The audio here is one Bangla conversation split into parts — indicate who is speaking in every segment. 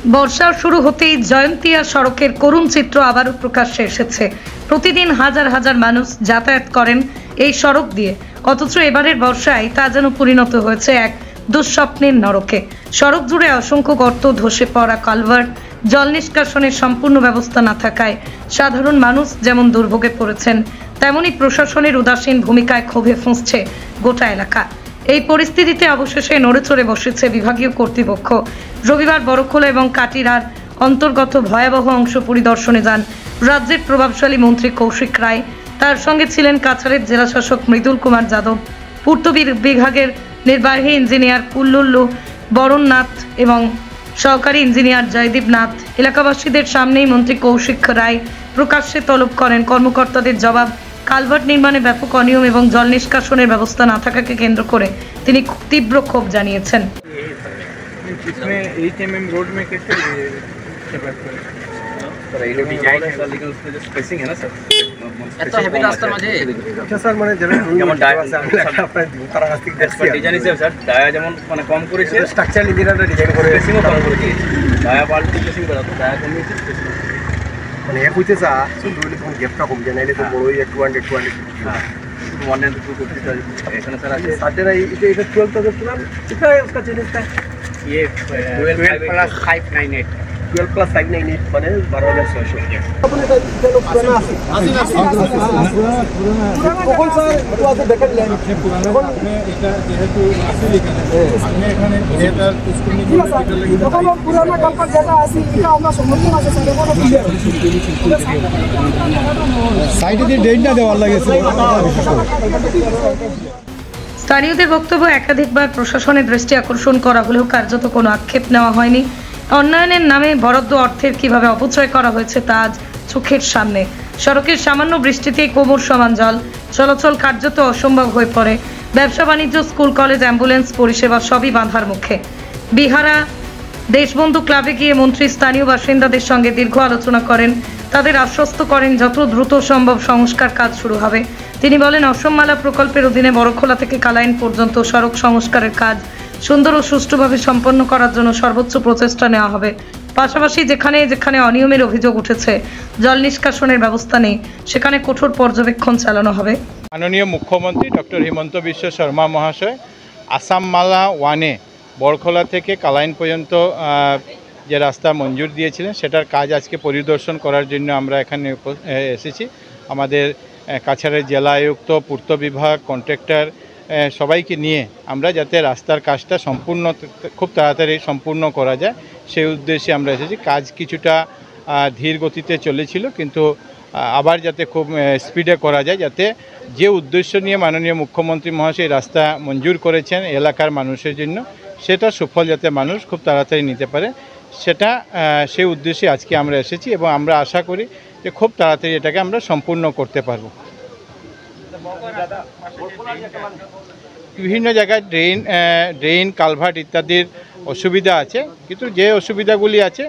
Speaker 1: বর্ষা শুরু হতেই জয়ন্তিয়া সড়কের করুণ চিত্র আবারও প্রকাশ্যে এসেছে। প্রতিদিন হাজার হাজার মানুষ যাতায়াত করেন এই সড়ক দিয়ে, অথচ এবারের বর্ষায় তা যেন পরিণত হয়েছে এক দুঃস্বপ্নের নরকে। সড়ক জুড়ে অসংখ্য গর্ত, ধসে পড়া কালভার্ট, জল নিষ্কাশনের সম্পূর্ণ ব্যবস্থা না থাকায় সাধারণ মানুষ যেমন দুর্ভোগে পড়েছেন, তেমনি প্রশাসনের উদাসীন ভূমিকায় ক্ষোভে ফুঁসছে গোটা এলাকা। এই পরিস্থিতিতে অবশেষে নড়েচড়ে বসেছে বিভাগীয় কর্তৃপক্ষ। রবিবার বড়খোলা এবং কাটিরার অন্তর্গত ভয়াবহ অংশ পরিদর্শনে যান রাজ্যের প্রভাবশালী মন্ত্রী কৌশিক রায়। তার সঙ্গে ছিলেন কাছাড়ের জেলাশাসক মৃদুল কুমার যাদব, পূর্ত বিভাগের নির্বাহী ইঞ্জিনিয়ার কুল্লুল্লু বরণ নাথ এবং সহকারী ইঞ্জিনিয়ার জয়দীপ নাথ। এলাকাবাসীদের সামনেই মন্ত্রী কৌশিক রায় প্রকাশ্যে তলব করেন কর্মকর্তাদের জবাব। কালভার্ট নির্মাণে ব্যাপক অনিয়ম এবং জল নিষ্কাশনের ব্যবস্থা না থাকাকে কেন্দ্র করে তিনি তীব্র ক্ষোভ জানিয়েছেন। স্থানীয়দের বক্তব্য, একাধিকবার প্রশাসনের দৃষ্টি আকর্ষণ করা হলেও কার্যত কোনো আক্ষেপ নেওয়া হয়নি। উন্নয়নের নামে বরাদ্দ অর্থের কিভাবে অপচয় করা হয়েছে তা আজ চোখের সামনে। সড়কের সামান্য বৃষ্টিতেই কোমর সমান জল, চলাচল কার্যত অসম্ভব হয়ে পড়ে। ব্যবসা বাণিজ্য, স্কুল কলেজ, অ্যাম্বুলেন্স পরিষেবা সবই বাঁধার মুখে। বিহারা দেশবন্ধু ক্লাবে গিয়ে মন্ত্রী স্থানীয় বাসিন্দাদের সঙ্গে দীর্ঘ আলোচনা করেন। তাদের আশ্বস্ত করেন যত দ্রুত সম্ভব সংস্কার কাজ শুরু হবে। তিনি বলেন, অসমমালা প্রকল্পের অধীনে বড়খোলা থেকে কালাইন পর্যন্ত সড়ক সংস্কারের কাজ সুন্দর ও সুষ্ঠুভাবে সম্পন্ন করার জন্য সর্বোচ্চ প্রচেষ্টা নেওয়া হবে। পাশাপাশি যেখানে যেখানে অনিয়মের অভিযোগ উঠেছে, জল নিষ্কাশনের ব্যবস্থা নেই, সেখানে কঠোর পর্যবেক্ষণ চালানো হবে।
Speaker 2: মাননীয় মুখ্যমন্ত্রী ডক্টর হিমন্ত বিশ্ব শর্মা মহাশয় আসামমালা ওয়ানে বড়খোলা থেকে কালাইন পর্যন্ত যে রাস্তা মঞ্জুর দিয়েছিলেন, সেটার কাজ আজকে পরিদর্শন করার জন্য আমরা এখানে এসেছি। আমাদের কাছাড়ের জেলা আয়ুক্ত, পূর্ত বিভাগ, কন্ট্রাক্টর সবাইকে নিয়ে আমরা যাতে রাস্তার কাজটা খুব তাড়াতাড়ি সম্পূর্ণ করা যায় সেই উদ্দেশ্যে আমরা এসেছি। কাজ কিছুটা ধীর গতিতে চলেছিল, কিন্তু আবার যাতে খুব স্পিডে করা যায়, যাতে যে উদ্দেশ্য নিয়ে মাননীয় মুখ্যমন্ত্রী মহাশয় রাস্তা মঞ্জুর করেছেন এলাকার মানুষের জন্য, সেটা সুফল যাতে মানুষ খুব তাড়াতাড়ি নিতে পারে, সেই উদ্দেশ্যে আজকে আমরা এসেছি এবং আমরা আশা করি যে খুব তাড়াতাড়ি এটাকে আমরা সম্পূর্ণ করতে পারব। বিভিন্ন জায়গায় ড্রেন কালভার্ট ইত্যাদির অসুবিধা আছে, কিন্তু যে অসুবিধাগুলি আছে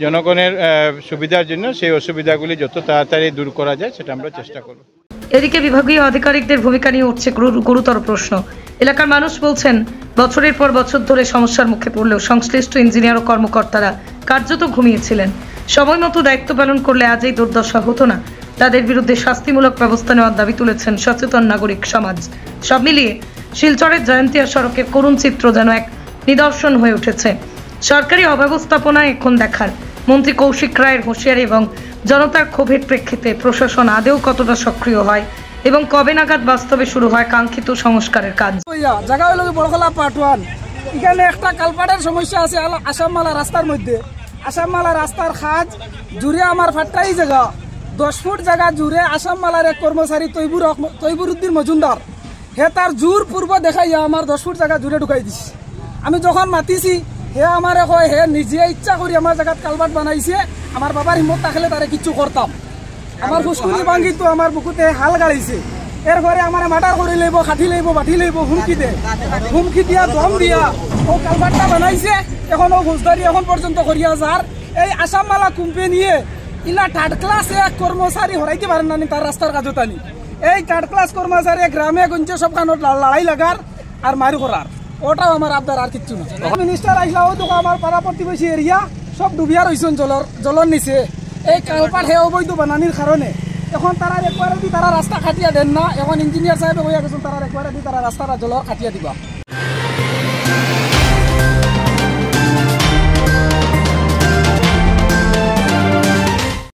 Speaker 2: জনগণের সুবিধার জন্য, সেই অসুবিধাগুলি যত তাড়াতাড়ি দূর করা যায় সেটা আমরা চেষ্টা করব।
Speaker 1: এদিকে বিভাগীয় আধিকারিকদের ভূমিকা নিয়ে উঠছে গুরুতর প্রশ্ন। এলাকার মানুষ বলছেন, বছরের পর বছর ধরে সমস্যার মুখে পড়লেও সংশ্লিষ্ট ইঞ্জিনিয়ার ও কর্মকর্তারা কার্যত ঘুমিয়েছিলেন। সময় মতো দায়িত্ব পালন করলে আজ এই দুর্দশা হতো না। তাদের বিরুদ্ধে শাস্তিমূলক ব্যবস্থা নেওয়ার দাবি তুলেছেন সচেতন নাগরিক সমাজ। সব মিলিয়ে শিলচরের জয়ন্তিয়া সড়কের করুণ চিত্র যেন এক নিদর্শন হয়ে উঠেছে। সরকারি অব্যবস্থাপনায় এখন দেখার মন্ত্রী কৌশিক রায়ের হুঁশিয়ারি এবং জনতার ক্ষোভের প্রেক্ষিতে প্রশাসন আদেও কতটা সক্রিয় হয় এবং কবে নাগাদ বাস্তবে শুরু হয় কাঙ্ক্ষিত সংস্কারের কাজ।
Speaker 3: জায়গা হলো বড়খোলা পার্ট 1। এখানে একটা কালপাড়ের সমস্যা আছে আসামমালা রাস্তার মধ্যে। আসামমালা রাস্তার খাজ জুড়ে আমার ফাট্টাই জায়গা 10 ফুট জায়গা জুড়ে আসামমালার এক কর্মচারী তৈবুর উদ্দিন মজুমদার, হে তার জোর পূর্ব দেখাইয়া আমার 10 ফুট জায়গা জুড়ে ঢুকাই দিছে। আমি যখন মাতিছি হে আমার কয় হে নিজে ইচ্ছা করি আমার জায়গাত কালভার্ট বানাইছে, আমার বাবার হিম্মত থাকলে তারে কিচ্ছু করতাম। আমার ফুসকুনি ভাঙি তো আমার বুকুতে হাল গাড়িছে। এরপরে আমার মাটার করে লইব, খাঠি লইব, বাঠি লইব, হুমকি দিয়া দম দিয়া ও কালভার্টটা বানাইছে। এখন ও ঘুষদারি এখন পর্যন্ত করিয়া যার এই আসামমালা কোম্পানিয়ে ইলা 3rd ক্লাস এক কর্মচারী হরাইতে পারেন না তার রাস্তার কাজতানি। এই 3rd ক্লাস কর্মচারী গ্রামে গঞ্জে সব কানত লড়াই লাগার আর মারি করার, ওটাও আমার আবদার, আর কিচ্ছু না। মিনিস্টার আসলাও তো আমার পাড়া প্রতিবেশী এরিয়া সব ডুবিয়া রয়েছেন জলর নিচে এই কালপাট হে অবৈধ বানানির কারণে এখন তারা একবারে দি তারা রাস্তা কাটিয়া দেন না এখন ইঞ্জিনিয়ার সাহেব হইয়া গেছেন তারা একবারে দি তারা রাস্তাটা জলর কাটিয়া দিবা